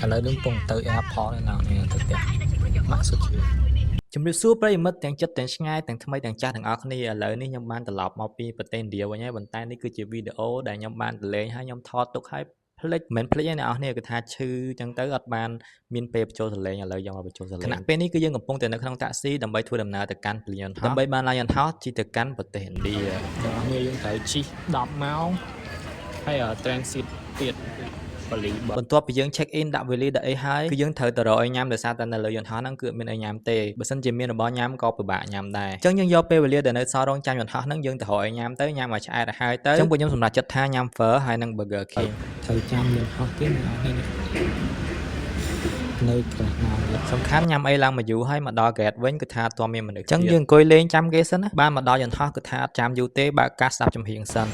ឥឡូវនឹងពងទៅ airport នៅនេះទៅផ្ទះម៉ាក់សុជាជំរាបសួរប្រិយមិត្តទាំងចិត្តទាំងឆ្ងាយទាំងថ្មីទាំងចាស់ទាំងអស់គ្នាឥឡូវនេះខ្ញុំបានត្រឡប់មកពីប្រទេសឥណ្ឌាវិញហើយប៉ុន្តែនេះគឺជាវីដេអូដែលខ្ញុំបានទៅលេងហើយខ្ញុំថតទុកឲ្យភ្លេចមិនភ្លេចទេអ្នកនរគ្នាគឺថាឈឺចឹងទៅអត់បានមានពេលបញ្ចូលសលេងឥឡូវយើងមកបញ្ចូលសលេងខណៈពេលនេះគឺយើងកំពុងតែនៅក្នុងតាក់ស៊ីដើម្បីធ្វើដំណើរទៅកាន់ពលានដើម្បីបានឡើងយន្តហោះជិះទៅកាន់ប្រទេសឥណ្ឌាអ្នកនរគ្នាយើងត្រូវជិះ10ម៉ោងហើយ transit ទៀតបន្ទាប់ពីយើង check in ដាក់វេលាដាក់អីហើយគឺយើងត្រូវទៅរកអីញ៉ាំដោយសារតែនៅលើយន្តហោះហ្នឹងគឺអត់មានអីញ៉ាំទេបើសិនជាមានរបស់ញ៉ាំក៏ពិបាកញ៉ាំដែរអញ្ចឹងយើងយកពេលវេលាដែលនៅសល់រងចាំយន្តហោះហ្នឹងយើងទៅរកអីញ៉ាំទៅញ៉ាំឲ្យឆ្អែតឲ្យហើយទៅអញ្ចឹងពួកខ្ញុំសម្រេចចិត្តថាញ៉ាំ Pho ហើយនិង Burger King ត្រូវចាំយន្តហោះទៀតនៅខ្លះម៉ោងទៀតសំខាន់ញ៉ាំអីឡើងមកយូរហើយមកដល់ gate វិញគឺថាអត់ទាន់មានមនុស្សអញ្ចឹងយើងអង្គុយលេងចាំគេសិនណាបានមកដល់យន្តហោះគឺថាអត់ចាំយូរទេបើកការស្ដាប់ចំហៀងសិន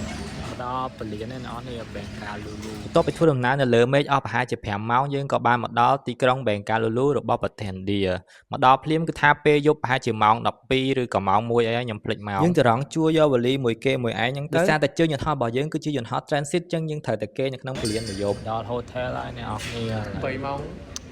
ដល់ពលានឯណោះនេះបេងកាលូលូបន្ទាប់ពីធ្វើដំណើរនៅលើមេឃអស់ប្រហែលជា5ម៉ោងយើងក៏បានមកដល់ទីក្រុងបេងកាលូលូរបស់ប្រទេសឥណ្ឌាមកដល់ភ្លាមគឺថាពេលយប់ប្រហែលជាម៉ោង12ឬក៏ម៉ោង1អីខ្ញុំភ្លេចម៉ោងយើងទៅរងជួយកវលីមួយគេមួយឯងហ្នឹងទៅដោយសារតែជើងយន្តហោះរបស់យើងគឺជាយន្តហោះ transit ចឹងយើងត្រូវតែគេនៅក្នុងពលានមួយយប់ដល់ hotel ហើយអ្នកនរគ្នា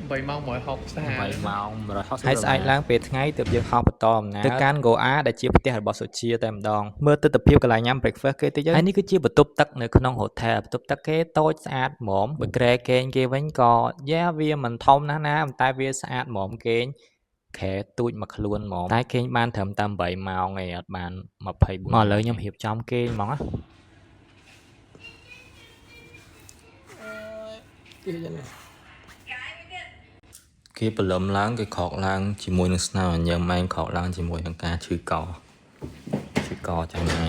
3ម៉ោង160ម៉ោង160ហើយស្អែកឡើងពេលថ្ងៃទើបយើងហោះបន្តដំណើរទៅកាន់ Goa ដែលជាផ្ទះរបស់សុជាតែម្ដងមើលទិដ្ឋភាពកន្លែងញ៉ាំ breakfast គេតិចហើយនេះគឺជាបន្ទប់ទឹកនៅក្នុង hotel បន្ទប់ទឹកគេតូចស្អាតហ្មងបើក្រែគេងគេវិញក៏វាមិនធំណាស់ណាប៉ុន្តែវាស្អាតហ្មងគេងខែទូចមួយខ្លួនហ្មងតែគេងបានត្រឹមតែ8ម៉ោងឯងអត់បាន24មកឥឡូវខ្ញុំរៀបចំគេងហ្មងណាគេបលឹមឡើងគេខកឡើងជាមួយនឹងស្នាមញើមម៉ែងខកឡើងជាមួយនឹងការឈឺកចាំថ្ងៃ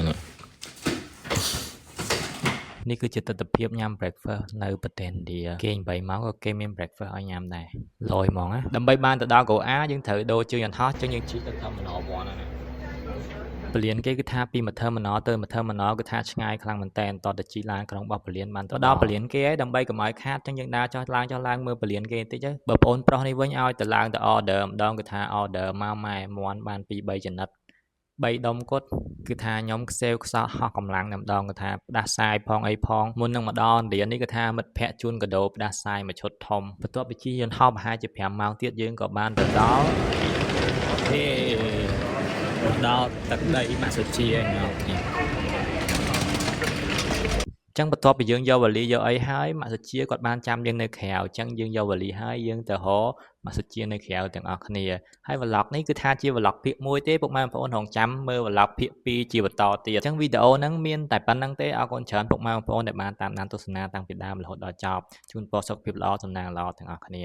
នេះគឺជាទស្សនវិជ្ជាញ៉ាំ breakfast នៅប្រទេសឥណ្ឌាគេ8ម៉ោងក៏គេមាន breakfast ឲ្យញ៉ាំដែរលយហ្មងណាដើម្បីបានទៅដល់ Goa យើងត្រូវដូរជើងយន្តហោះចឹងយើងជិះទៅ Terminal 1ណាពលានគេគឺថាពីមួយ terminal ទៅមួយ terminal គឺថាឆ្ងាយខ្លាំងមែនតើតទៅជិះឡានក្រុងរបស់ពលានបានទៅដល់ពលានគេហើយដើម្បីកុំឲ្យខាតចឹងយើងដើរចុះឡើងមើលពលានគេបន្តិចទៅបើប្អូនប្រុសនេះវិញឲ្យទៅឡើងទៅ order ម្ដងគឺថា order មកម៉ែមាន់បាន2 3ចំណិត3ដុំគាត់គឺថាខ្ញុំខ្សែវខ្សោះហោះកម្លាំងតែម្ដងគឺថាផ្ដាសាយផងអីផងមុននឹងមកដល់ឥណ្ឌានេះគឺថាមិត្តភ័ក្តិជូនកាដូផ្ដាសាយមួយឈុតធំបន្ទាប់ពីជិះយន្តហោះប្រហែលជា5ម៉ោងទៀតយើងក៏បានទៅដល់ដល់ទឹកដីម៉ាក់សុជាឯងចឹងបន្ទាប់ពីយើងយកវ៉ាលីយកអីហើយម៉ាក់សុជាគាត់បានចាំយើងនៅក្រៅអញ្ចឹងយើងយកវ៉ាលីហើយយើងទៅរកម៉ាក់សុជានៅក្រៅទាំងអស់គ្នាហើយ vlog នេះគឺថាជា vlog ភាគ1ទេពុកម៉ែបងប្អូនរងចាំមើល vlog ភាគ2ជាបន្តទៀតអញ្ចឹងវីដេអូហ្នឹងមានតែប៉ុណ្្នឹងទេអរគុណច្រើនពុកម៉ែបងប្អូនដែលបានតាមដានទស្សនាតាំងពីដើមរហូតដល់ចប់ជូនពរសុខភាពល្អសំណាងល្អទាំងអស់គ្នា